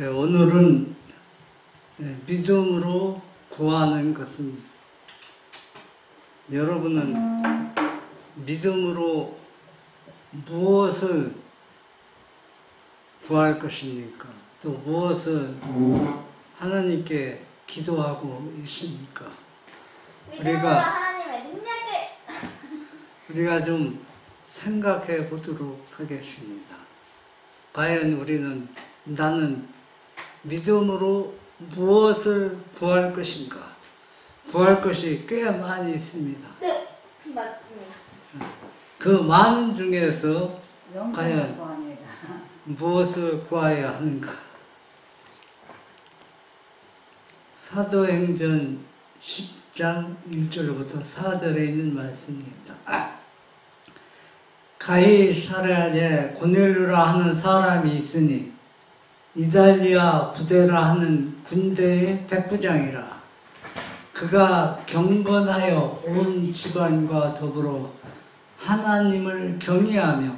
오늘은 믿음으로 구하는 것은 여러분은 믿음으로 무엇을 구할 것입니까? 또 무엇을 하나님께 기도하고 있습니까? 믿음으로 하나님의 능력을 우리가 좀 생각해 보도록 하겠습니다. 과연 우리는 나는 믿음으로 무엇을 구할 것인가? 구할 것이 꽤 많이 있습니다. 네, 맞습니다. 그 많은 중에서 과연 무엇을 구해야 하는가? 사도행전 10장 1절부터 4절에 있는 말씀입니다. 가이사랴에 고넬료라 하는 사람이 있으니 이달리아 부대라 하는 군대의 백부장이라. 그가 경건하여 온 집안과 더불어 하나님을 경외하며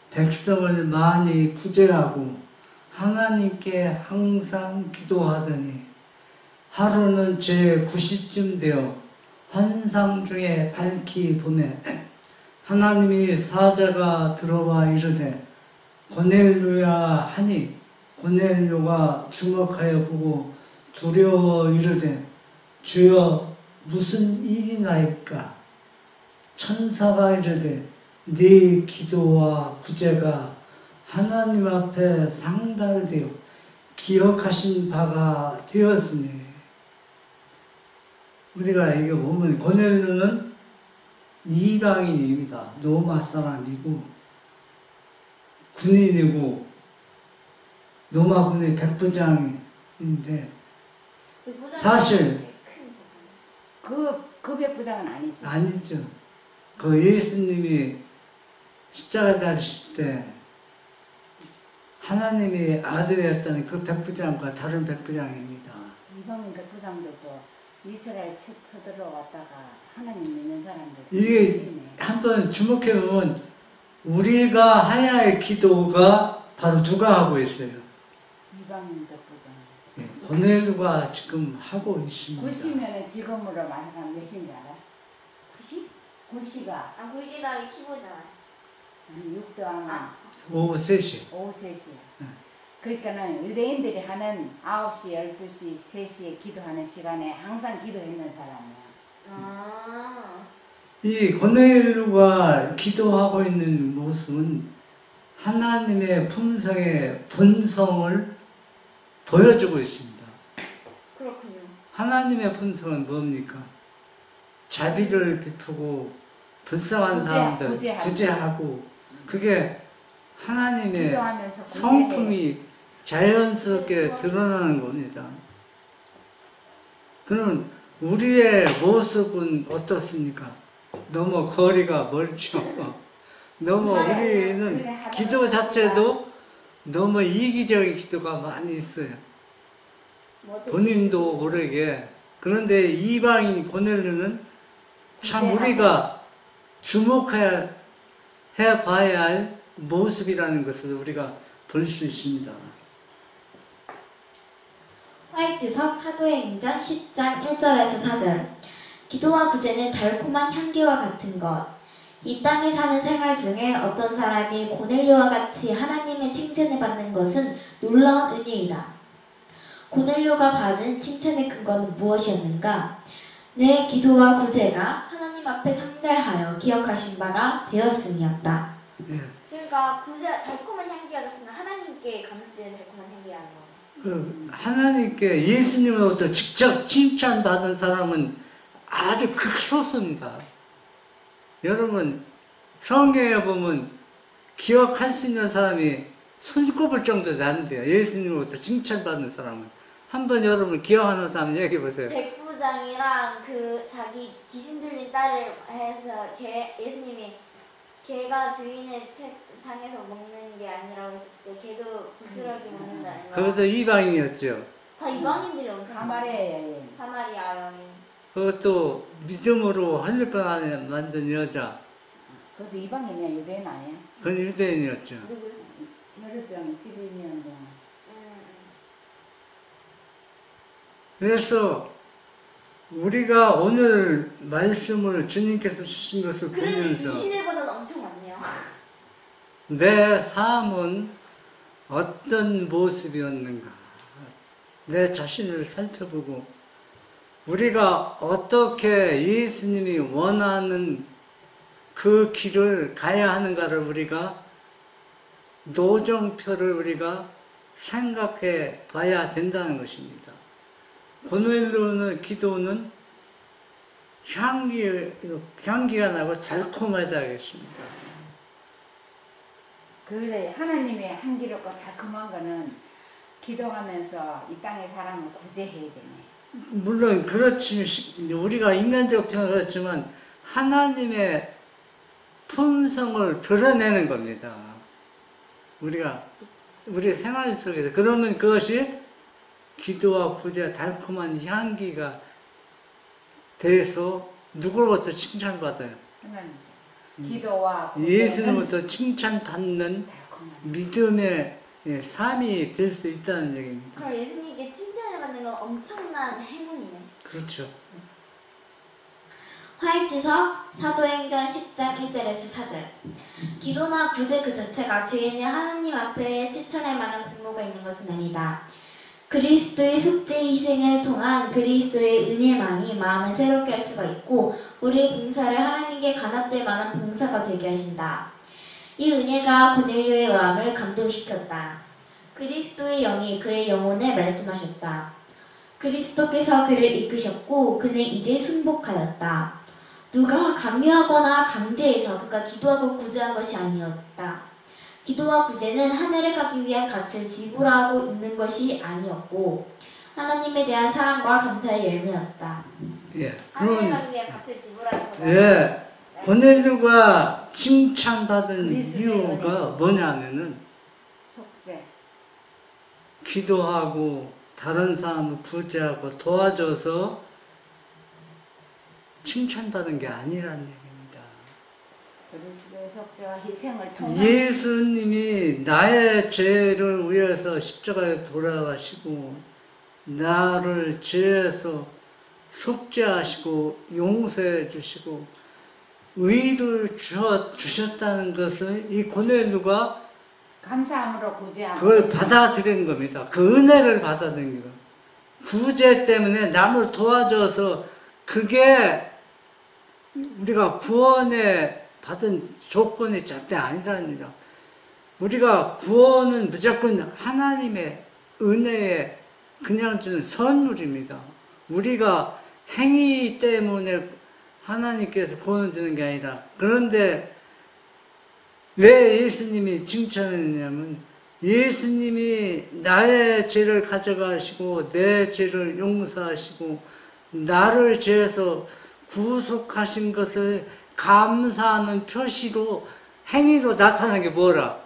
백성을 많이 구제하고 하나님께 항상 기도하더니 하루는 제 9시쯤 되어 환상 중에 밝히 보매 하나님이 사자가 들어와 이르되 고넬료야 하니 고넬료가 주목하여 보고 두려워 이르되 주여 무슨 일이 나이까? 천사가 이르되 네 기도와 구제가 하나님 앞에 상달되어 기억하신 바가 되었으니. 우리가 이거 보면 고넬료는 이방인입니다. 로마 사람이고 군인이고 로마 군의 백부장인데 사실 그 백부장은 아니죠. 아니죠. 그 예수님이 십자가 달리실 때 하나님이 아들이었다는 그 백부장과 다른 백부장입니다. 이방인 백부장들도 이스라엘 쳐들어왔다가 하나님 믿는 사람들. 이게 한번 주목해 보면 우리가 해야 할 기도가 바로 누가 하고 있어요? 이방인 백부장. 예, 고넬료가 지금 하고 있습니다. 90면은 지금으로 말하면 몇인 줄 알아? 90? 90가 90 더하기 15잖아요. 한 6더하면 오후 3시. 오후 3시. 네. 그러니까는 유대인들이 하는 9시, 12시, 3시에 기도하는 시간에 항상 기도했는 사람이야. 이 고넬료가 기도하고 있는 모습은 하나님의 품성의 본성을 보여주고 있습니다. 그렇군요. 하나님의 본성은 뭡니까? 자비를 베푸고 불쌍한 사람들 구제하고 그게 하나님의 성품이 자연스럽게 드러나는 겁니다. 그러면 우리의 모습은 어떻습니까? 너무 거리가 멀죠. 너무 우리는 기도 자체도 너무 이기적인 기도가 많이 있어요. 본인도 모르게. 그런데 이방인 고넬료는 참 우리가 주목해야 봐야 할 모습이라는 것을 우리가 볼 수 있습니다. 화이트석 사도행전 10장 1절에서 4절. 기도와 구제는 달콤한 향기와 같은 것. 이 땅에 사는 생활 중에 어떤 사람이 고넬료와 같이 하나님의 칭찬을 받는 것은 놀라운 은혜이다. 고넬료가 받은 칭찬의 근거는 무엇이었는가? 내 기도와 구제가 하나님 앞에 상달하여 기억하신 바가 되었음이었다. 그러니까 달콤한 향기와 같은 건 하나님께 감사드리는 달콤한 향기라는 거. 하나님께 예수님으로부터 직접 칭찬받은 사람은 아주 극소수입니다. 여러분 성경에 보면 기억할 수 있는 사람이 손꼽을 정도 안 돼요. 예수님으로부터 칭찬받는 사람은. 한번 여러분 기억하는 사람 얘기해 보세요. 백부장이랑 그 자기 귀신 들린 딸을 해서 예수님이 개가 주인의 상에서 먹는 게 아니라고 했을 때 개도 부스러기 먹는다. 그것도 이방인이었죠. 다 이방인들이 엄청 사마리아 여인. 그것도 믿음으로 할례병 안에 만든 여자. 그것도 이방인이야, 유대인 아니야? 그건 유대인이었죠. 누구요? 혈류병이 12년 동안. 그래서 우리가 오늘 말씀을 주님께서 주신 것을 그런데 보면서 귀신들보다는 엄청 많네요. 내 삶은 어떤 모습이었는가, 내 자신을 살펴보고 우리가 어떻게 예수님이 원하는 그 길을 가야 하는가를 우리가 노정표를 우리가 생각해 봐야 된다는 것입니다. 고넬료의 기도는 향기가 나고 달콤하다 하겠습니다. 그래 하나님의 향기롭고 달콤한 거는 기도하면서 이 땅의 사람을 구제해야 되네. 물론 그렇지, 우리가 인간적 표현은 그렇지만 하나님의 품성을 드러내는 겁니다. 우리 생활 속에서. 그러면 그것이 기도와 구제, 달콤한 향기가 돼서 누구로부터 칭찬받아요? 하나님 기도와 예수님부터 칭찬받는 달콤한 믿음의 삶이 될 수 있다는 얘기입니다. 그럼 예수님께 칭찬을 받는 건 엄청난 행운이네. 그렇죠. 화입주석 사도행전 10장 1절에서 4절. 기도나 구제 그 자체가 죄인의 하나님 앞에 추천할 만한 공로가 있는 것은 아니다. 그리스도의 속죄 희생을 통한 그리스도의 은혜만이 마음을 새롭게 할 수가 있고 우리의 봉사를 하나님께 간합될 만한 봉사가 되게 하신다. 이 은혜가 고넬료의 마음을 감동시켰다. 그리스도의 영이 그의 영혼에 말씀하셨다. 그리스도께서 그를 이끄셨고 그는 이제 순복하였다. 누가 강요하거나 강제해서 그가 기도하고 구제한 것이 아니었다. 기도와 구제는 하늘을 가기 위한 값을 지불하고 있는 것이 아니었고 하나님에 대한 사랑과 감사의 열매였다. 예. 하늘을 가기 위해 값을 지불하는 거다. 예. 고넬료가 칭찬받은 그리스도의 이유가 뭐냐면은 속죄 기도하고 다른 사람을 구제하고 도와줘서 칭찬받은 게 아니라는 얘기입니다. 그리스도의 속죄와 희생을 통한 예수님이 나의 죄를 위해서 십자가에 돌아가시고 나를 죄에서 속죄하시고 용서해 주시고 의를 주셨다는 것을 이 고넬료가 감사함으로 구제하고 그걸 받아들인 겁니다. 그 은혜를 받아들인 거예요. 구제 때문에 남을 도와줘서 그게 우리가 구원에 받은 조건이 절대 아니랍니다. 우리가 구원은 무조건 하나님의 은혜에 그냥 주는 선물입니다. 우리가 행위 때문에 하나님께서 구원을 주는 게 아니라. 그런데 왜 예수님이 칭찬했냐면 예수님이 나의 죄를 가져가시고 내 죄를 용서하시고 나를 죄에서 구속하신 것을 감사하는 표시로 행위로 나타나는 게 뭐라?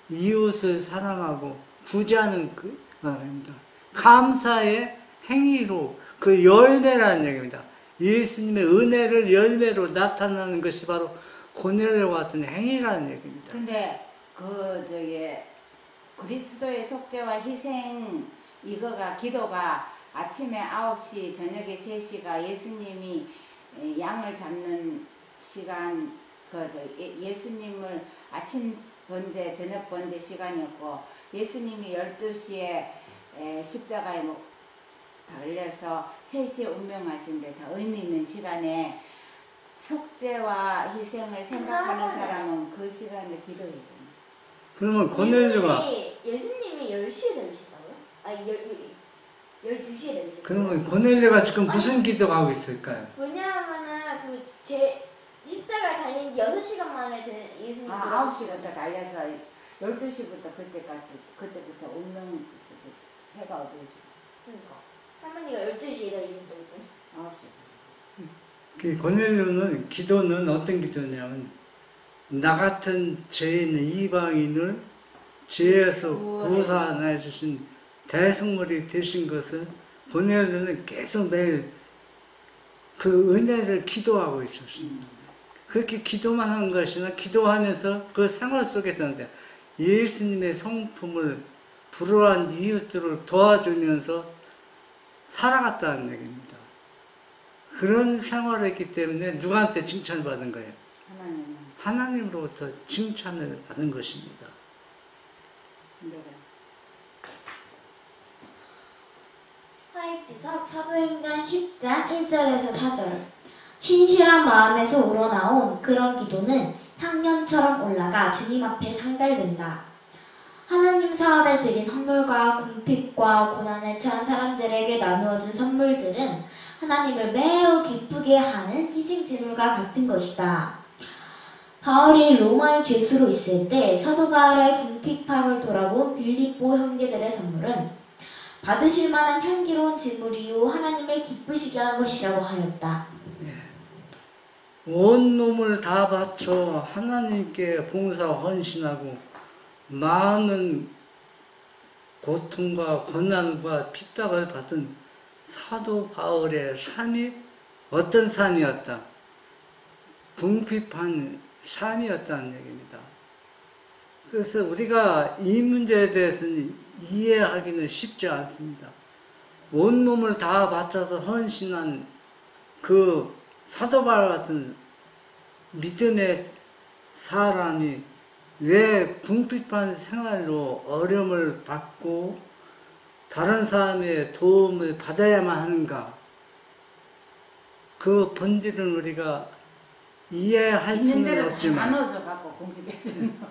이웃을 사랑하고 구제하는 그 말입니다. 감사의 행위로 그 열매라는 얘기입니다. 예수님의 은혜를 열매로 나타나는 것이 바로 고넬료와 같은 행위라는 얘기입니다. 근데 그리스도의 속죄와 희생 이거가 기도가 아침에 9시 저녁에 3시가 예수님이 양을 잡는 시간 예수님을 아침 번제 저녁 번제 시간이었고 예수님이 12시에 십자가에 달려서 3시에 운명하신데 다 의미 있는 시간에 속죄와 희생을 생각하는 사람은 그 시간에 기도해야 돼요. 그러면 고넬료가 예수님이 10시에 내리셨다고요? 아니 12시에 내리셨다고요? 그러면 고넬료가 지금 무슨 기도하고 있을까요? 왜냐하면은 제 십자가에 달린 지 6시간 만에 예수님이 9시부터 달려서 12시부터 그때부터 운명 해가 어두워지고 그러니까 할머니가 12시에 달리셨다고 했잖아요. 9시. 고넬료는 기도는 어떤 기도냐면 나 같은 죄 있는 이방인을 죄에서 구원해 주신 대성물이 되신 것을 고넬료는 계속 매일 그 은혜를 기도하고 있었습니다. 그렇게 기도만 하는 것이 아니라 기도하면서 그 생활 속에서는 예수님의 성품을 불우한 이웃들을 도와주면서 살아갔다는 얘기입니다. 그런 생활을 했기 때문에 누구한테 칭찬을 받은 거예요? 하나님은 하나님으로부터 칭찬을 받은 것입니다. 노래. 화이트석 사도행전 10장 1절에서 4절. 신실한 마음에서 우러나온 그런 기도는 향년처럼 올라가 주님 앞에 상달된다. 하나님 사업에 드린 헌물과 궁핍과 고난에 처한 사람들에게 나누어준 선물들은 하나님을 매우 기쁘게 하는 희생 제물과 같은 것이다. 바울이 로마의 죄수로 있을 때 사도 바울의 궁핍함을 돌아본 빌립보 형제들의 선물은 받으실 만한 향기로운 제물이요 하나님을 기쁘시게 한 것이라고 하였다. 온 놈을 다 바쳐 하나님께 봉사 헌신하고 많은 고통과 고난과 핍박을 받은 사도 바울의 삶이 어떤 삶이었다? 궁핍한 삶이었다는 얘기입니다. 그래서 우리가 이 문제에 대해서는 이해하기는 쉽지 않습니다. 온몸을 다 바쳐서 헌신한 그 사도 바울 같은 믿음의 사람이 왜 궁핍한 생활로 어려움을 받고 다른 사람의 도움을 받아야만 하는가? 그 본질은 우리가 이해할 수는 없지만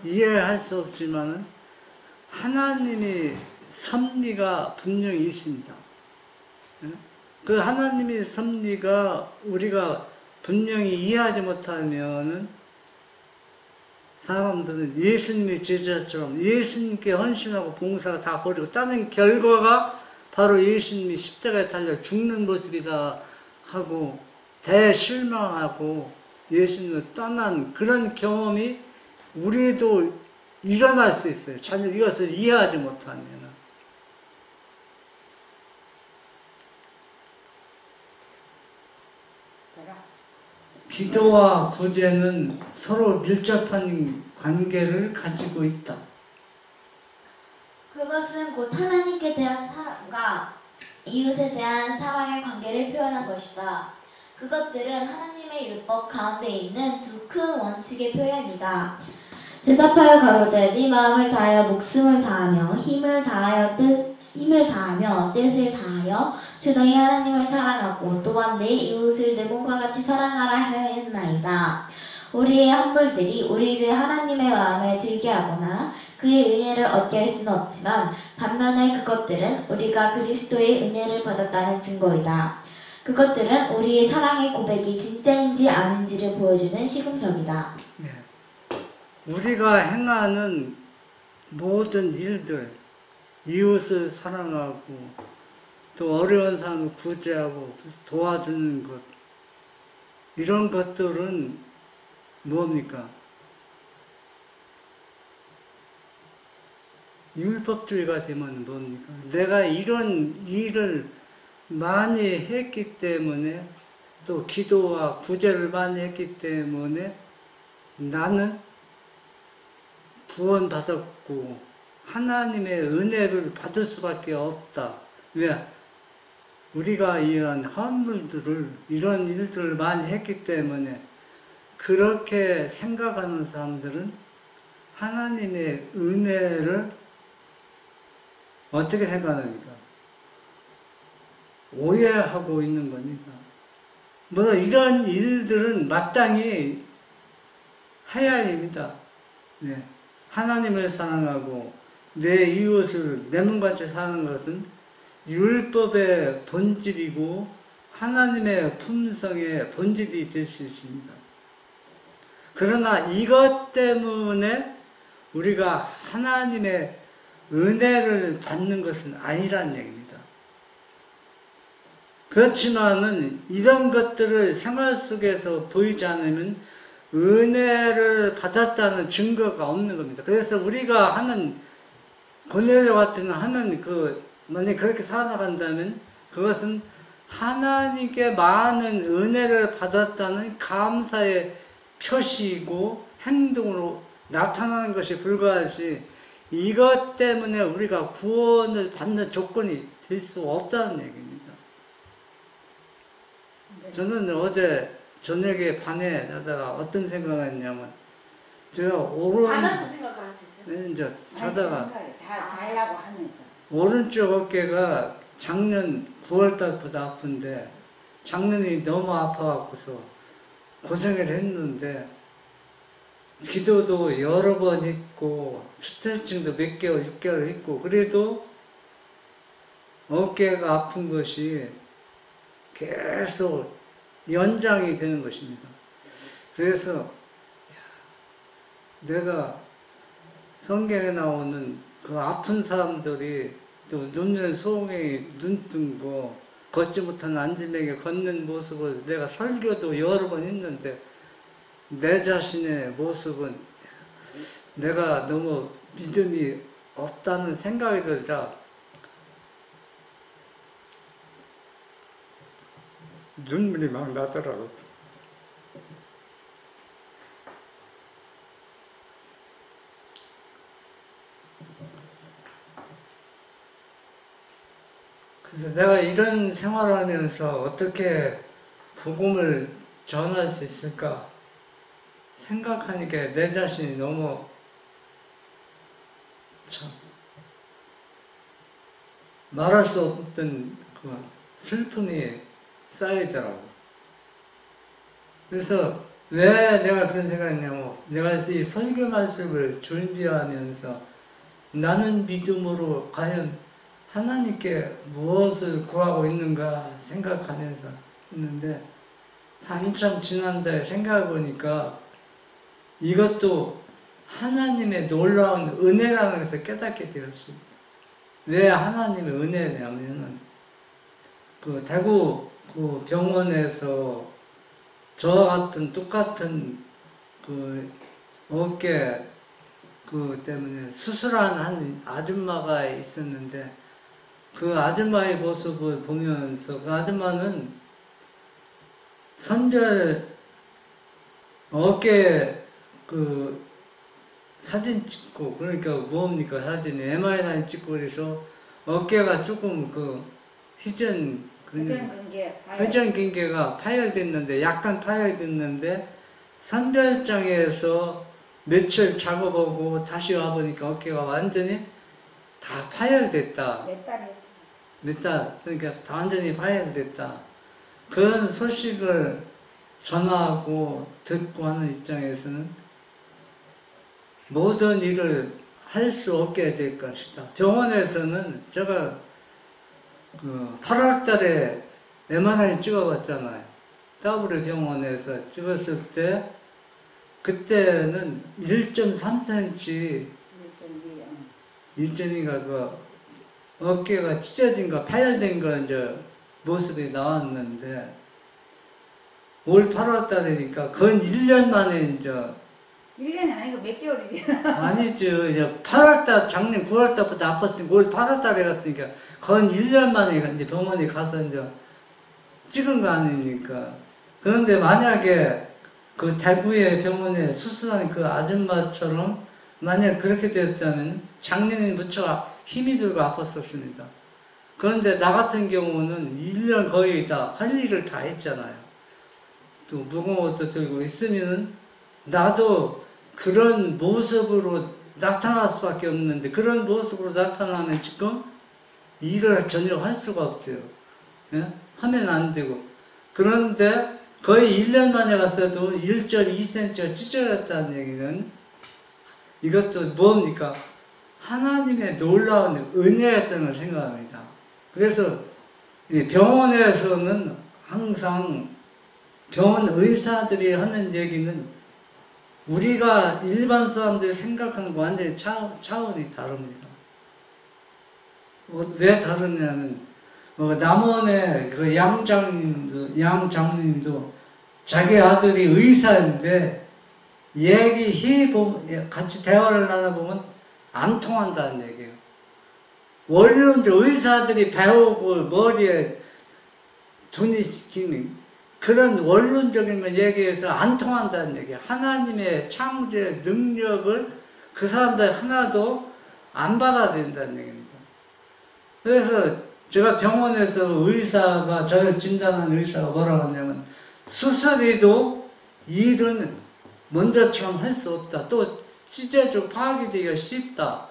이해할 수 없지만 하나님의 섭리가 분명히 있습니다. 그 하나님의 섭리가 우리가 분명히 이해하지 못하면은 사람들은 예수님의 제자처럼 예수님께 헌신하고 봉사가 다 버리고 따는 결과가 바로 예수님이 십자가에 달려 죽는 모습이다 하고 대실망하고 예수님을 떠난 그런 경험이 우리도 일어날 수 있어요. 전혀 이것을 이해하지 못하면. 기도와 구제는 서로 밀접한 관계를 가지고 있다. 그것은 곧 하나님께 대한 사랑과 이웃에 대한 사랑의 관계를 표현한 것이다. 그것들은 하나님의 율법 가운데 있는 두 큰 원칙의 표현이다. 대답하여 가로되 네 마음을 다하여 목숨을 다하며 힘을 다하여 뜻을 다하여 주 너희 하나님을 사랑하고 또한 내 이웃을 내 몸과 같이 사랑하라 하였나이다. 우리의 헌물들이 우리를 하나님의 마음에 들게 하거나 그의 은혜를 얻게 할 수는 없지만 반면에 그것들은 우리가 그리스도의 은혜를 받았다는 증거이다. 그것들은 우리의 사랑의 고백이 진짜인지 아닌지를 보여주는 시금석이다. 네. 우리가 행하는 모든 일들, 이웃을 사랑하고 또 어려운 사람을 구제하고 도와주는 것, 이런 것들은 뭡니까? 율법주의가 되면 뭡니까? 내가 이런 일을 많이 했기 때문에 또 기도와 구제를 많이 했기 때문에 나는 구원받았고 하나님의 은혜를 받을 수밖에 없다. 왜? 우리가 이런 헌물들을 이런 일들을 많이 했기 때문에 그렇게 생각하는 사람들은 하나님의 은혜를 어떻게 생각합니까? 오해하고 있는 겁니다. 뭐 이런 일들은 마땅히 해야 할 일입니다. 네. 하나님을 사랑하고 내 이웃을 내 몸같이 사는 것은 율법의 본질이고 하나님의 품성의 본질이 될 수 있습니다. 그러나 이것 때문에 우리가 하나님의 은혜를 받는 것은 아니라는 얘기입니다. 그렇지만은 이런 것들을 생활 속에서 보이지 않으면 은혜를 받았다는 증거가 없는 겁니다. 그래서 우리가 하는 고넬료 같은 하는 만약 그렇게 살아간다면 그것은 하나님께 많은 은혜를 받았다는 감사의 표시이고 행동으로 나타나는 것이 불과하지 이것 때문에 우리가 구원을 받는 조건이 될 수 없다는 얘기입니다. 저는 어제 저녁에 반에 자다가 어떤 생각을 했냐면 제가 자면서 생각할 수 있어요. 이제 자다가 자려고 하면서. 오른쪽 어깨가 작년 9월 달부터 아픈데 작년이 너무 아파갖고서 고생을 했는데 기도도 여러 번 했고 스트레칭도 몇 개월, 6개월 했고 그래도 어깨가 아픈 것이 계속 연장이 되는 것입니다. 그래서 내가 성경에 나오는 그 아픈 사람들이 또 눕는 소경이 눈뜬 거 걷지 못한 안짐에게 걷는 모습을 내가 설교도 여러 번 했는데 내 자신의 모습은 내가 너무 믿음이 없다는 생각이 들자 눈물이 막 나더라고. 그래서 내가 이런 생활을 하면서 어떻게 복음을 전할 수 있을까 생각하니까 내 자신이 너무 참 말할 수 없던 그 슬픔이 쌓이더라고. 그래서 왜 내가 그런 생각을 했냐면 내가 이 설교 말씀을 준비하면서 나는 믿음으로 과연 하나님께 무엇을 구하고 있는가 생각하면서 했는데 한참 지난 다음에 생각해 보니까 이것도 하나님의 놀라운 은혜라는 것을 깨닫게 되었습니다. 왜 하나님의 은혜냐면은 그 대구 그 병원에서 저와 같은 똑같은 그 어깨 그 때문에 수술한 한 아줌마가 있었는데 그 아줌마의 모습을 보면서 그 아줌마는 선별 어깨 그 사진 찍고 그러니까 뭡니까 사진이 MRI 찍고 그래서 어깨가 조금 그 회전근개가 파열됐는데 약간 파열됐는데 선별장에서 며칠 작업하고 다시 와보니까 어깨가 완전히 다 파열됐다. 몇 달, 그러니까 다 완전히 파열됐다. 그런 소식을 전하고 듣고 하는 입장에서는 모든 일을 할 수 없게 될 것이다. 병원에서는 제가 그 8월 달에 MRI 찍어봤잖아요. W 병원에서 찍었을 때 그때는 1.3cm 1.2가 그 어깨가 찢어진 거 파열된 거 이제 모습이 나왔는데 올 8월 달이니까 건 1년 만에 이제 1년이 아니고 몇 개월이지. 아니죠. 이제 8월 달 작년 9월 달부터 아팠으니까 올 8월 달에 갔으니까 건 1년 만에 이제 병원에 가서 이제 찍은 거 아닙니까? 그런데 만약에 그 대구의 병원에 수술한 그 아줌마처럼 만약 그렇게 되었다면 작년에 무척 힘이 들고 아팠었습니다. 그런데 나 같은 경우는 1년 거의 다 할 일을 다 했잖아요. 또 무거운 것도 들고 있으면은 나도 그런 모습으로 나타날 수밖에 없는데 그런 모습으로 나타나면 지금 일을 전혀 할 수가 없어요. 예? 하면 안 되고. 그런데 거의 1년 만에 갔어도 1.2cm가 찢어졌다는 얘기는 이것도 뭡니까? 하나님의 놀라운 은혜였다는 걸 생각합니다. 그래서 병원에서는 항상 병원 의사들이 하는 얘기는 우리가 일반 사람들이 생각하는 거 완전히 차원이 다릅니다. 왜 다르냐면 남원의 그 양장님도 자기 아들이 의사인데 같이 대화를 나눠보면 안 통한다는 얘기예요. 원론적 의사들이 배우고 머리에 둔이 시키는 그런 원론적인 걸 얘기해서 안 통한다는 얘기예요. 하나님의 창조의 능력을 그 사람들 하나도 안 받아들인다는 얘기입니다. 그래서 제가 병원에서 의사가, 저를 진단한 의사가 뭐라고 하냐면, 수술해도 일은 먼저처럼 할 수 없다. 또 시제적 파악이 되기가 쉽다.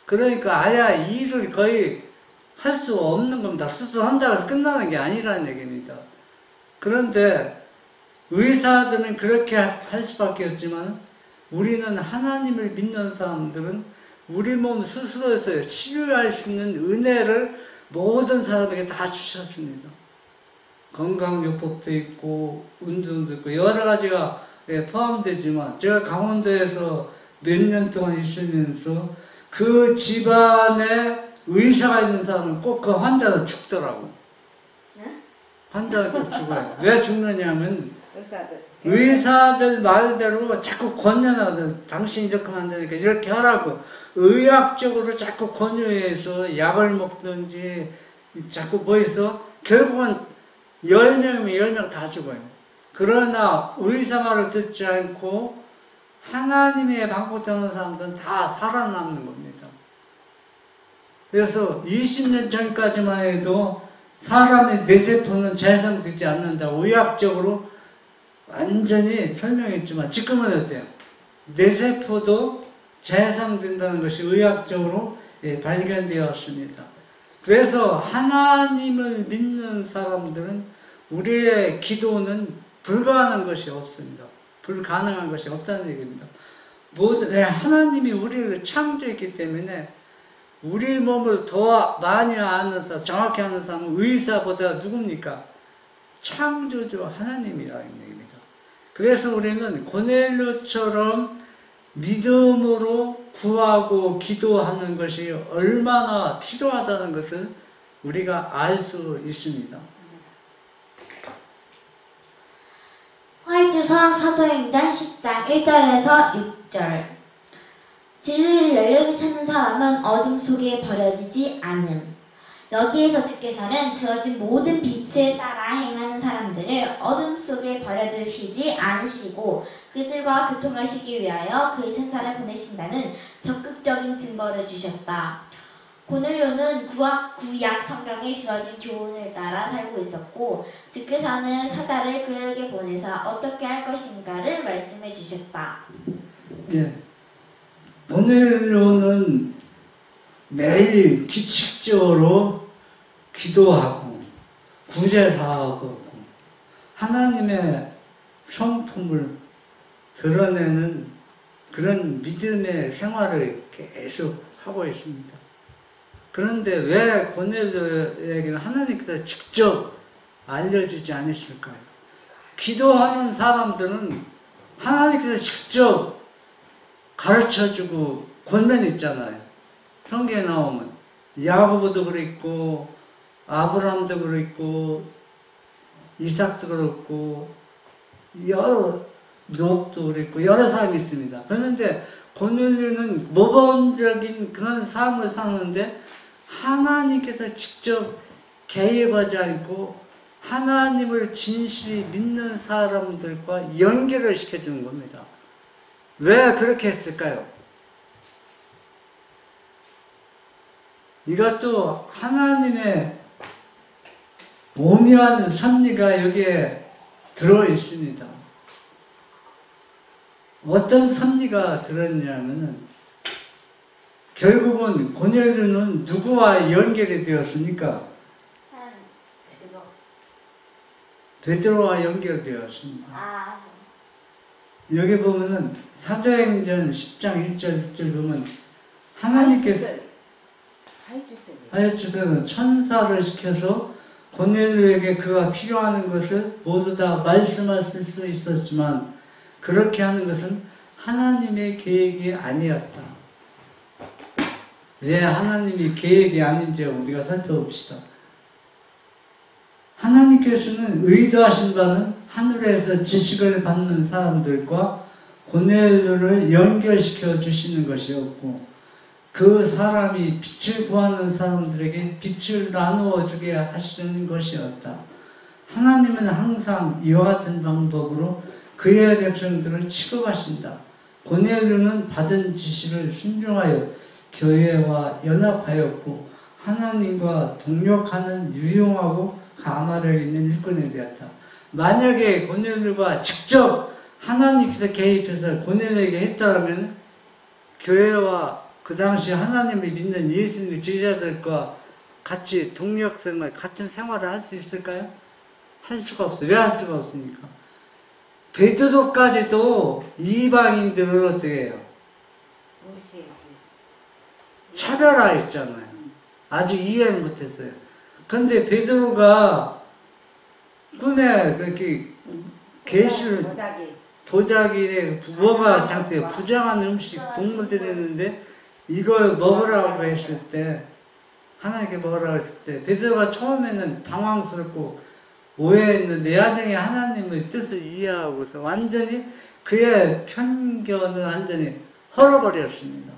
그러니까 아예 일을 거의 할 수 없는 겁니다. 수술한다고 해서 끝나는 게 아니라는 얘기입니다. 그런데 의사들은 그렇게 할 수밖에 없지만 우리는 하나님을 믿는 사람들은 우리 몸 스스로에서 치료할 수 있는 은혜를 모든 사람에게 다 주셨습니다. 건강요법도 있고 운동도 있고 여러 가지가 포함되지만 제가 강원도에서 몇 년 동안 있으면서 그 집안에 의사가 있는 사람은 꼭 그 환자는 죽더라고. 네? 환자가 꼭 죽어요. 왜 죽느냐면 의사들. 의사들 말대로 자꾸 권유하는, 당신이 이렇게 하면 안 되니까 이렇게 하라고 의학적으로 자꾸 권유해서 약을 먹든지 자꾸 뭐 해서 결국은 10명이면 10명 다 죽어요. 그러나 의사 말을 듣지 않고 하나님의 방법되는 사람들은 다 살아남는 겁니다. 그래서 20년 전까지만 해도 사람의 뇌세포는 재생되지 않는다고 의학적으로 완전히 설명했지만 지금은 어때요? 뇌세포도 재생된다는 것이 의학적으로 발견되었습니다. 그래서 하나님을 믿는 사람들은 우리의 기도는 불가능한 것이 없습니다. 불가능한 것이 없다는 얘기입니다. 하나님이 우리를 창조했기 때문에 우리 몸을 더 많이 아는 사람, 정확히 아는 사람은 의사보다 누굽니까? 창조주 하나님이라는 얘기입니다. 그래서 우리는 고넬료처럼 믿음으로 구하고 기도하는 것이 얼마나 필요하다는 것을 우리가 알 수 있습니다. 화이트서 사도행전 10장 1절에서 6절. 진리를 열렬히 찾는 사람은 어둠 속에 버려지지 않음. 여기에서 주께서는 주어진 모든 빛을 따라 행하는 사람들을 어둠 속에 버려두시지 않으시고 그들과 교통하시기 위하여 그의 천사를 보내신다는 적극적인 증거를 주셨다. 고넬료는 구약 성경에 주어진 교훈을 따라 살고 있었고 주께서는 사자를 그에게 보내서 어떻게 할 것인가를 말씀해 주셨다. 예. 고넬료는 매일 규칙적으로 기도하고 구제사하고 하나님의 성품을 드러내는 그런 믿음의 생활을 계속 하고 있습니다. 그런데 왜 고넬료에게는 하나님께서 직접 알려주지 않으실까요? 기도하는 사람들은 하나님께서 직접 가르쳐주고 권면 있잖아요. 성경에 나오면 야고보도 그랬고 아브라함도 그랬고 이삭도 그렇고 욥도 그랬고 여러 사람이 있습니다. 그런데 고넬료는 모범적인 그런 삶을 사는데 하나님께서 직접 개입하지 않고 하나님을 진실히 믿는 사람들과 연결을 시켜주는 겁니다. 왜 그렇게 했을까요? 이것도 하나님의 오묘한 섭리가 여기에 들어 있습니다. 어떤 섭리가 들었냐면은 결국은 고넬료는 누구와 연결이 되었습니까? 베드로와 연결되었습니다. 여기 보면은 사도행전 10장 1절 6절 보면 하나님께서 하여주서는 천사를 시켜서 고넬료에게 그가 필요한 것을 모두 다 말씀하실 수 있었지만 그렇게 하는 것은 하나님의 계획이 아니었다. 왜 하나님이 계획이 아닌지 우리가 살펴봅시다. 하나님께서는 의도하신 바는 하늘에서 지식을 받는 사람들과 고넬료를 연결시켜 주시는 것이었고 그 사람이 빛을 구하는 사람들에게 빛을 나누어 주게 하시는 것이었다. 하나님은 항상 이와 같은 방법으로 그의 백성들을 취급하신다. 고넬료는 받은 지시를 순종하여 교회와 연합하였고 하나님과 동력하는 유용하고 가마력 있는 일꾼이 되었다. 만약에 고넬료가 직접 하나님께서 개입해서 고넬료에게 했다면 교회와 그 당시 하나님을 믿는 예수님의 제자들과 같이 동력생활, 같은 생활을 할 수 있을까요? 할 수가 없어요. 왜 할 수가 없습니까? 베드로까지도 이방인들을 어떻게 해요? 차별화했잖아요. 아직 이해를 못했어요. 근데 베드로가 꿈에 그렇게 계시를 보자기에 뭐가 장대 부정한 음식 동물들이 있는데 이걸 먹으라고 했을 때 하나님께 먹으라고 했을 때 베드로가 처음에는 당황스럽고 오해했는데 나중에 하나님의 뜻을 이해하고서 완전히 그의 편견을 완전히 헐어버렸습니다.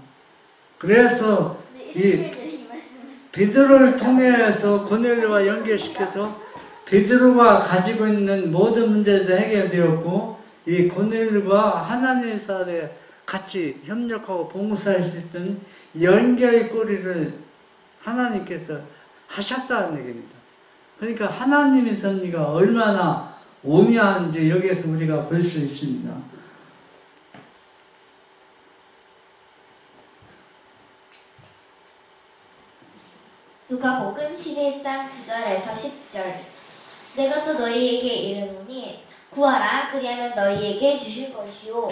그래서 이 베드로를 통해서 고넬료와 연결시켜서 베드로가 가지고 있는 모든 문제도 해결되었고 이 고넬료가 하나님 사람에 같이 협력하고 봉사할 수 있던 연결의 꼬리를 하나님께서 하셨다는 얘기입니다. 그러니까 하나님의 섭리가 얼마나 오묘한지 여기에서 우리가 볼 수 있습니다. 누가복음 11장 9절에서 10절. 내가 또 너희에게 이르노니 구하라 그리하면 너희에게 주실 것이요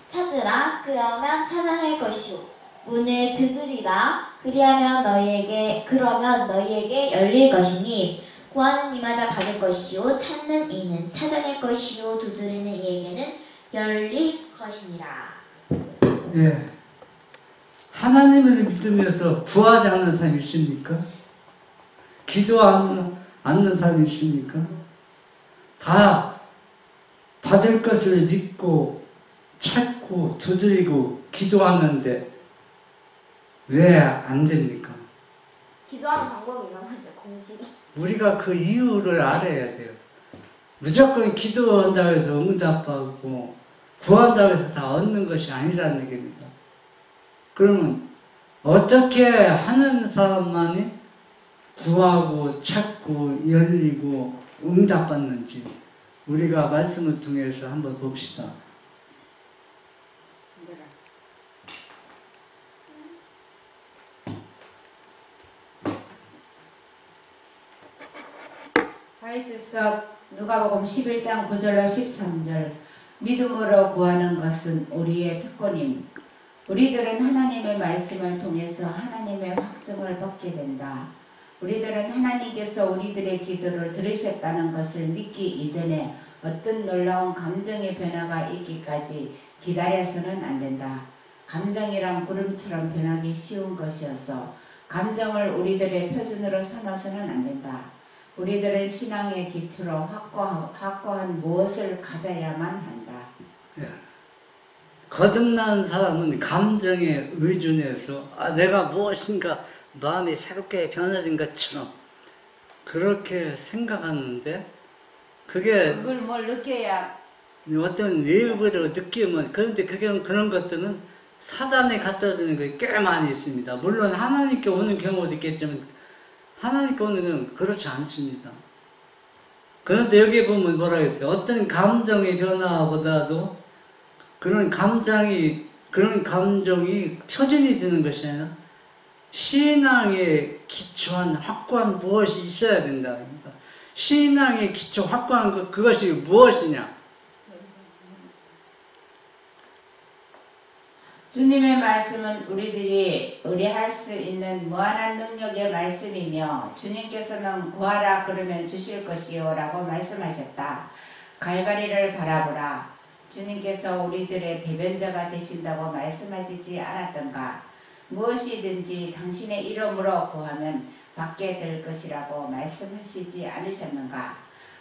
찾으라 그러면 찾아낼 것이요 문을 두드리라 그러면 너희에게 열릴 것이니 구하는 이마다 받을 것이요 찾는 이는 찾아낼 것이요 두드리는 이에게는 열릴 것이니라. 예. 하나님을 믿으면서 구하지 않는 사람이 있습니까? 기도하지 않는 사람이 있습니까? 다 받을 것을 믿고 찾고 두드리고 기도하는데 왜 안 됩니까? 기도하는 방법이 있는 거죠, 공식이. 우리가 그 이유를 알아야 돼요. 무조건 기도한다고 해서 응답하고 구한다고 해서 다 얻는 것이 아니라는 얘기입니다. 그러면 어떻게 하는 사람만이 구하고 찾고 열리고 응답받는지 우리가 말씀을 통해서 한번 봅시다. 하이즈석 누가복음 11장 9절로 13절. 믿음으로 구하는 것은 우리의 특권임. 우리들은 하나님의 말씀을 통해서 하나님의 확증을 받게 된다. 우리들은 하나님께서 우리들의 기도를 들으셨다는 것을 믿기 이전에 어떤 놀라운 감정의 변화가 있기까지 기다려서는 안 된다. 감정이란 구름처럼 변하기 쉬운 것이어서 감정을 우리들의 표준으로 삼아서는 안 된다. 우리들은 신앙의 기초로 확고한 무엇을 가져야만 한다. 거듭난 사람은 감정에 의존해서 내가 무엇인가 마음이 새롭게 변화된 것처럼 그렇게 생각하는데 그걸 뭘 느껴야 어떤 내부로 느끼면 그런데 그런 것들은 사단이 갖다 주는 게 꽤 많이 있습니다. 물론 하나님께 오는 경우도 있겠지만 하나님께 오는 건 그렇지 않습니다. 그런데 여기 보면 뭐라고 했어요? 어떤 감정의 변화보다도 그런 감정이 표준이 되는 것이 아니라 신앙에 기초한 확고한 무엇이 있어야 된다. 신앙의 기초 확고한 그것이 무엇이냐? 주님의 말씀은 우리들이 의뢰할 수 있는 무한한 능력의 말씀이며 주님께서는 구하라 그러면 주실 것이요 라고 말씀하셨다. 갈바리를 바라보라. 주님께서 우리들의 대변자가 되신다고 말씀하시지 않았던가? 무엇이든지 당신의 이름으로 구하면 받게 될 것이라고 말씀하시지 않으셨는가?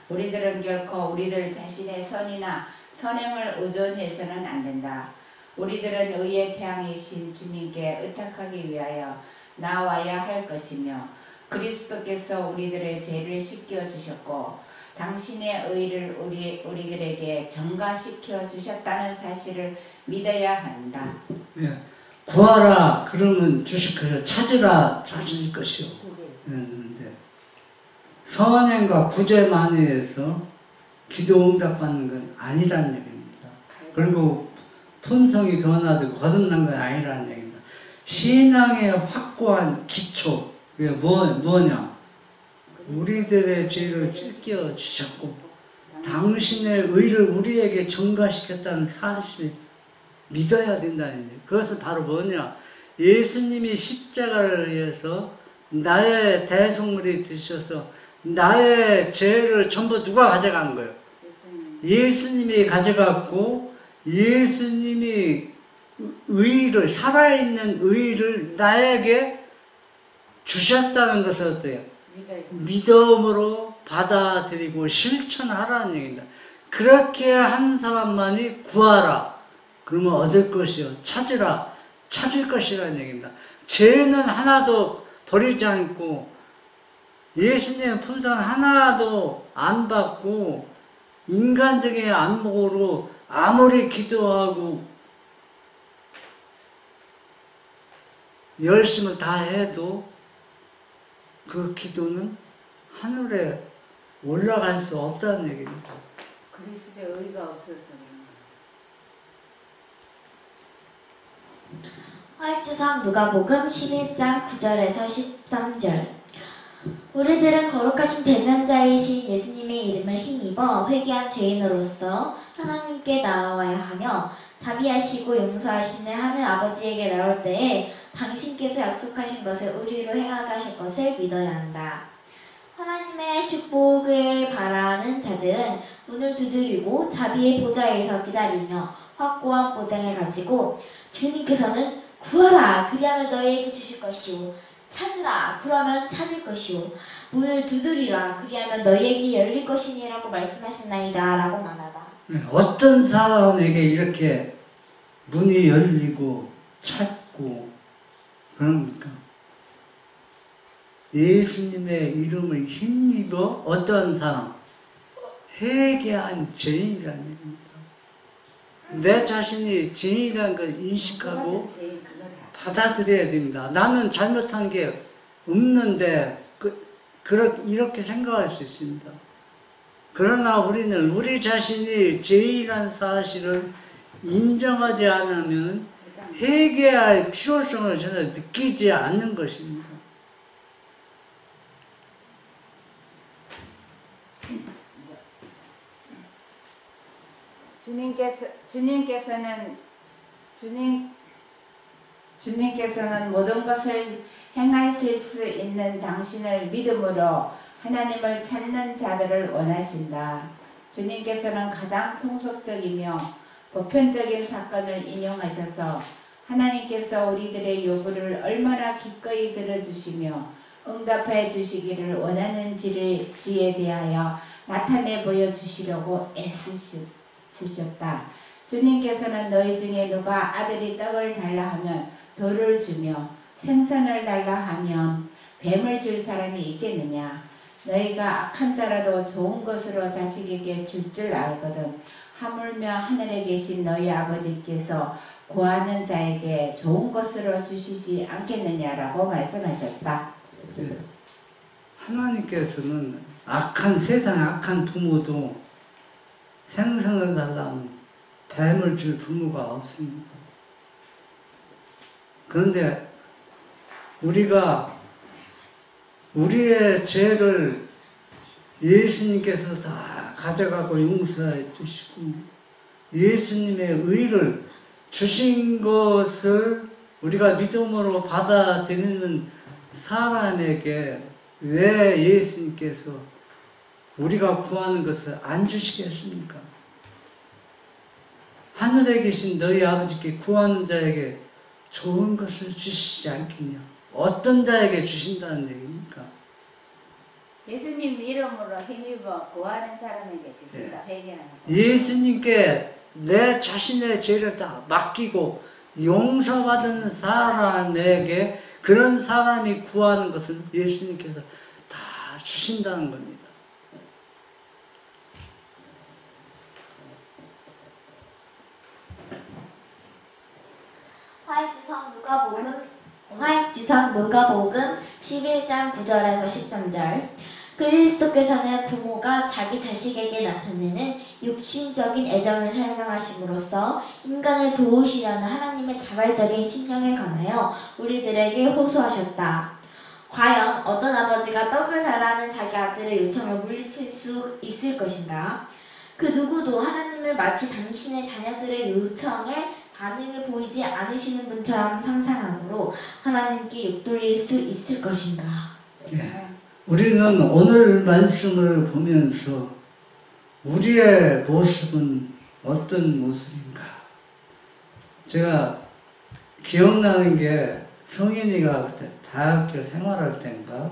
우리들은 결코 우리들 자신의 선이나 선행을 의존해서는 안 된다. 우리들은 의의 태양이신 주님께 의탁하기 위하여 나와야 할 것이며 그리스도께서 우리들의 죄를 씻겨 주셨고 당신의 의를 우리들에게 전가시켜 주셨다는 사실을 믿어야 한다. 네. 구하라 그러면 주실 것이요 찾으라 찾을 것이요. 그랬는데 선행과 구제만에 의해서 기도 응답받는 건 아니라는 얘기입니다. 그리고 품성이 변화되고 거듭난 건 아니라는 얘기입니다. 신앙의 확고한 기초, 그게 뭐냐? 우리들의 죄를 찢겨 주셨고 당신의 의를 우리에게 전가시켰다는 사실을 믿어야 된다는 얘기예요. 그것은 바로 뭐냐? 예수님이 십자가를 위해서 나의 대속물이 되셔서 나의 죄를 전부 누가 가져간 거예요? 예수님이 가져갔고 예수님이 의를 살아있는 의를 나에게 주셨다는 것을 어때요? 믿음으로 받아들이고 실천하라는 얘기입니다. 그렇게 한 사람만이 구하라. 그러면 얻을 것이요. 찾으라. 찾을 것이라는 얘기입니다. 죄는 하나도 버리지 않고 예수님의 품성 하나도 안 받고 인간적인 안목으로 아무리 기도하고 열심을 다 해도 그 기도는 하늘에 올라갈 수 없다는 얘기입니다. 그리스도의 의가 없어서. 화이트상 누가복음 11장 9절에서 13절. 우리들은 거룩하신 대면자이신 예수님의 이름을 힘입어 회개한 죄인으로서 하나님께 나아와야 하며 자비하시고 용서하시는 하늘 아버지에게 나올 때에 당신께서 약속하신 것을 우리로 행하게 하실 것을 믿어야 한다. 하나님의 축복을 바라는 자들은 문을 두드리고 자비의 보좌에서 기다리며 확고한 보장을 가지고 주님께서는 구하라 그리하면 너희에게 주실 것이요 찾으라 그러면 찾을 것이요 문을 두드리라 그리하면 너희에게 열릴 것이니라고 말씀하셨나이다 라고 말하다. 어떤 사람에게 이렇게 문이 열리고 찾고 그럽니까? 예수님의 이름을 힘입어 어떤 사람? 회개한 죄인이라는 얘기입니다. 내 자신이 죄인이라는 걸 인식하고 받아들여야 됩니다. 나는 잘못한 게 없는데 이렇게 생각할 수 있습니다. 그러나 우리는 우리 자신이 죄인이라는 사실을 인정하지 않으면 회개할 필요성을 전혀 느끼지 않는 것입니다. 주님께서는 모든 것을 행하실 수 있는 당신을 믿음으로 하나님을 찾는 자들을 원하신다. 주님께서는 가장 통속적이며 보편적인 사건을 인용하셔서 하나님께서 우리들의 요구를 얼마나 기꺼이 들어주시며 응답해 주시기를 원하는지에 대하여 나타내 보여주시려고 애쓰셨다. 주님께서는 너희 중에 누가 아들이 떡을 달라 하면 돌을 주며 생선을 달라 하면 뱀을 줄 사람이 있겠느냐. 너희가 악한 자라도 좋은 것으로 자식에게 줄 줄 알거든. 하물며 하늘에 계신 너희 아버지께서 구하는 자에게 좋은 것으로 주시지 않겠느냐라고 말씀하셨다. 네. 하나님께서는 악한 세상의 악한 부모도 생선을 달라면 뱀을 줄 부모가 없습니다. 그런데 우리가 우리의 죄를 예수님께서 다 가져가고 용서해 주시고 예수님의 의를 주신 것을 우리가 믿음으로 받아들이는 사람에게 왜 예수님께서 우리가 구하는 것을 안 주시겠습니까? 하늘에 계신 너희 아버지께 구하는 자에게 좋은 것을 주시지 않겠냐? 어떤 자에게 주신다는 얘기입니까? 예수님 이름으로 힘입어 구하는 사람에게 주신다. 네. 회개하는 예수님께 내 자신의 죄를 다 맡기고 용서받은 사람에게 그런 사람이 구하는 것을 예수님께서 다 주신다는 겁니다. 화익지성 누가복음 11장 9절에서 13절. 그리스도께서는 부모가 자기 자식에게 나타내는 육신적인 애정을 설명하심으로써 인간을 도우시려는 하나님의 자발적인 심령에 관하여 우리들에게 호소하셨다. 과연 어떤 아버지가 떡을 달라는 자기 아들의 요청을 물리칠 수 있을 것인가? 그 누구도 하나님을 마치 당신의 자녀들의 요청에 반응을 보이지 않으시는 분처럼 상상하므로 하나님께 욕돌릴 수 있을 것인가? 예. 우리는 오늘 말씀을 보면서 우리의 모습은 어떤 모습인가? 제가 기억나는 게 성인이가 그때 대학교 생활할 때인가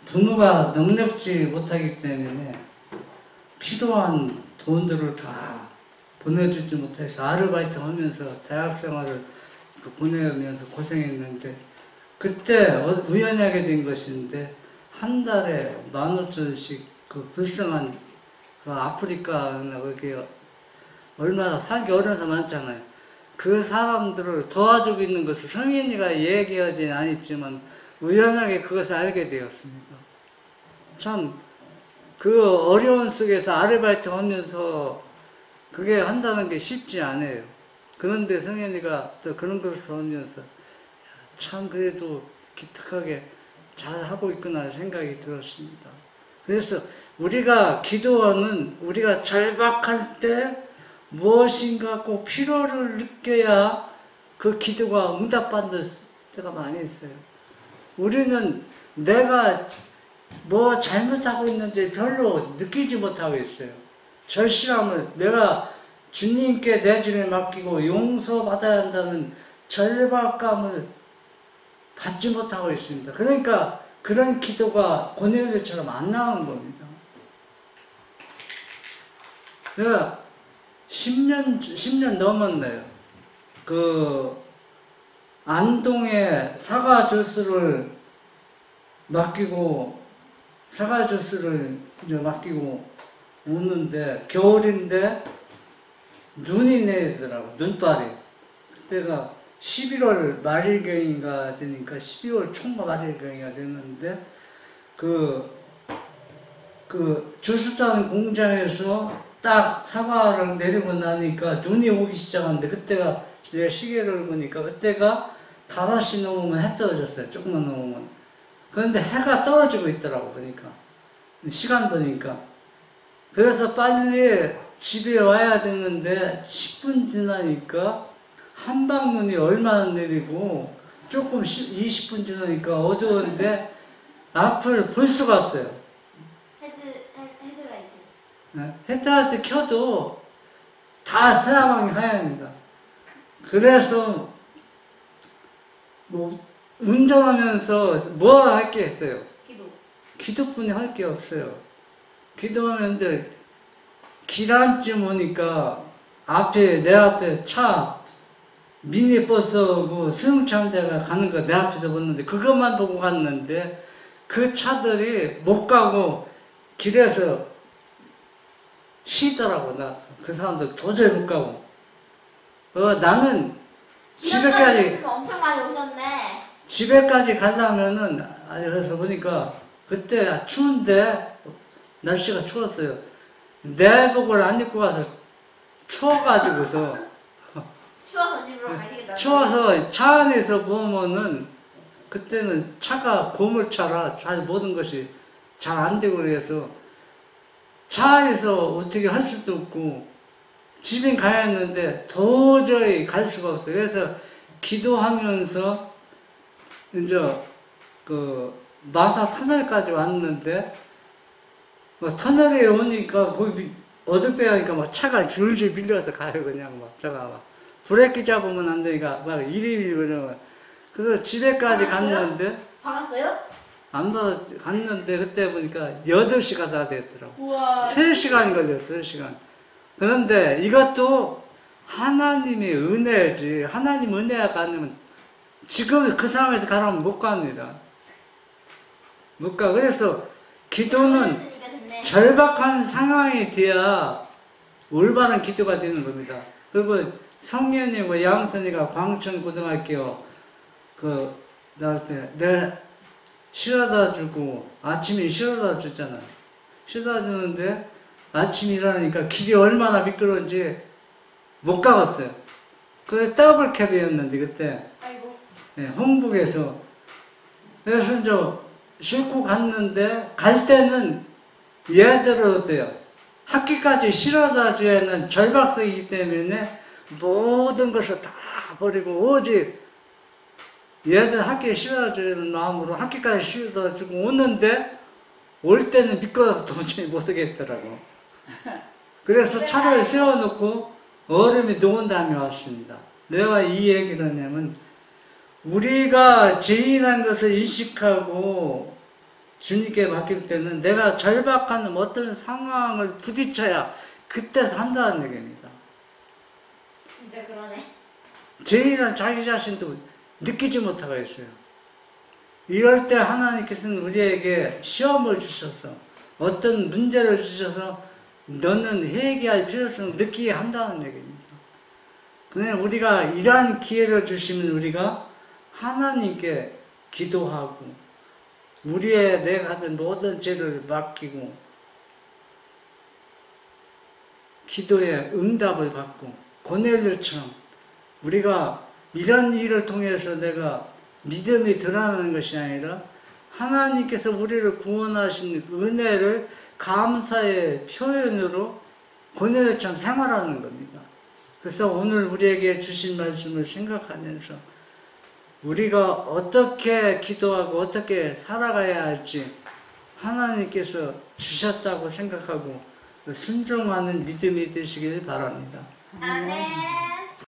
부모가 넉넉지 못하기 때문에 필요한 돈들을 다 보내주지 못해서 아르바이트 하면서 대학 생활을 보내면서 고생했는데 그때 우연하게 된 것인데 한 달에 15,000원씩 그 불쌍한 그 아프리카나 거기 얼마나 살기 어려운 사람 많잖아요. 그 사람들을 도와주고 있는 것을 성인이가 얘기하지는 않았지만 우연하게 그것을 알게 되었습니다. 참 그 어려운 속에서 아르바이트 하면서 그게 한다는 게 쉽지 않아요. 그런데 성현이가 또 그런 것을 하면서 참 그래도 기특하게 잘하고 있구나 생각이 들었습니다. 그래서 우리가 기도하는 우리가 절박할 때 무엇인가 꼭 필요를 느껴야 그 기도가 응답받는 때가 많이 있어요. 우리는 내가 뭐 잘못하고 있는지 별로 느끼지 못하고 있어요. 절실함을 내가 주님께 내 짐을 맡기고 용서받아야 한다는 절박감을 받지 못하고 있습니다. 그러니까 그런 기도가 고넬료처럼 안 나오는 겁니다. 제가 10년 넘었네요. 그 안동에 사과 주스를 맡기고 오는데 겨울인데 눈이 내리더라고. 눈발이. 그때가 11월 말일경인가 되니까 12월 총과 말일경인가 됐는데 그 주스단 공장에서 딱 사과를 내리고 나니까 눈이 오기 시작하는데 그때가 내가 시계를 보니까 그때가 5시 넘으면 해 떨어졌어요. 조금만 넘으면. 그런데 해가 떨어지고 있더라고 보니까. 시간 보니까. 그래서 빨리 집에 와야 되는데 10분 지나니까 한방눈이 얼마나 내리고 조금 20분 지나니까 어두운데 앞을 볼 수가 없어요. 헤드라이트. 네? 헤드라이트 켜도 다 서야방이 하얀입니다. 그래서 뭐 운전하면서 뭐 할 게 있어요? 기도뿐이 할 게 없어요. 기도하는데 길 안쯤 오니까 내 앞에 차 미니버스하고 승용차 한 대가 가는 거 내 앞에서 봤는데 그것만 보고 갔는데 그 차들이 못 가고 길에서 쉬더라고. 그 사람들 도저히 못 가고. 나는 집에까지 엄청 많이 오셨네. 집에까지 가려면은 그래서 보니까 그때 추운데 날씨가 추웠어요. 내복을 안 입고 가서 추워가지고서 추워서 집으로 가시겠다. 추워서 차 안에서 보면은 그때는 차가 고물차라 잘 모든 것이 잘 안 되고 그래서 차 안에서 어떻게 할 수도 없고 집에 가야 했는데 도저히 갈 수가 없어요. 그래서 기도하면서 이제 그 마사 터널까지 왔는데 뭐 터널에 오니까 거기 어둡게 하니까 막 차가 줄줄 밀려서 가요. 그냥 막 차가 막 브레이크 잡으면 안 되니까 막 이리이리 그러면 그래서 집에까지 갔는데 박았어요? 안 갔는데 그때 보니까 8시가 다 됐더라고. 우와. 3시간이 걸렸어요. 3시간. 그런데 이것도 하나님의 은혜지. 하나님 은혜가 아니면 지금 그 상황에서 가라면 못 갑니다. 못 가. 그래서 기도는 절박한 상황이 돼야 올바른 기도가 되는 겁니다. 그리고 성현이고 양선이가 광천고등학교 나올 때 내가 실어다 주고 아침에 실어다 줬잖아. 실어다 주는데 아침에 일어나니까 길이 얼마나 미끄러운지 못 가봤어요. 그게 더블캡이었는데 그때 아이고. 네, 홍북에서. 그래서 이제 싣고 갔는데 갈 때는 얘대로 돼요. 학기까지 실어다 줘야는 절박성이기 때문에 모든 것을 다 버리고 오직 얘들 학기에 실어다 주는 마음으로 학기까지 실어다 주고 오는데 올 때는 미끄러워서 도저히 못 오겠더라고. 그래서 차를 세워놓고 얼음이 녹은 다음에 왔습니다. 내가 이 얘기를 하냐면 우리가 죄인한 것을 인식하고 주님께 맡길 때는 내가 절박한 어떤 상황을 부딪혀야 그때 산다는 얘기입니다. 진짜 그러네. 죄인한 자기 자신도 느끼지 못하고 있어요. 이럴 때 하나님께서는 우리에게 시험을 주셔서 어떤 문제를 주셔서 너는 회개할 필요성을 느끼게 한다는 얘기입니다. 그냥 우리가 이러한 기회를 주시면 우리가 하나님께 기도하고 우리의 내가 하던 모든 죄를 맡기고 기도에 응답을 받고 고넬료처럼 우리가 이런 일을 통해서 내가 믿음이 드러나는 것이 아니라 하나님께서 우리를 구원하신 은혜를 감사의 표현으로 고넬료처럼 생활하는 겁니다. 그래서 오늘 우리에게 주신 말씀을 생각하면서 우리가 어떻게 기도하고 어떻게 살아가야 할지 하나님께서 주셨다고 생각하고 순종하는 믿음이 되시길 바랍니다. 아멘.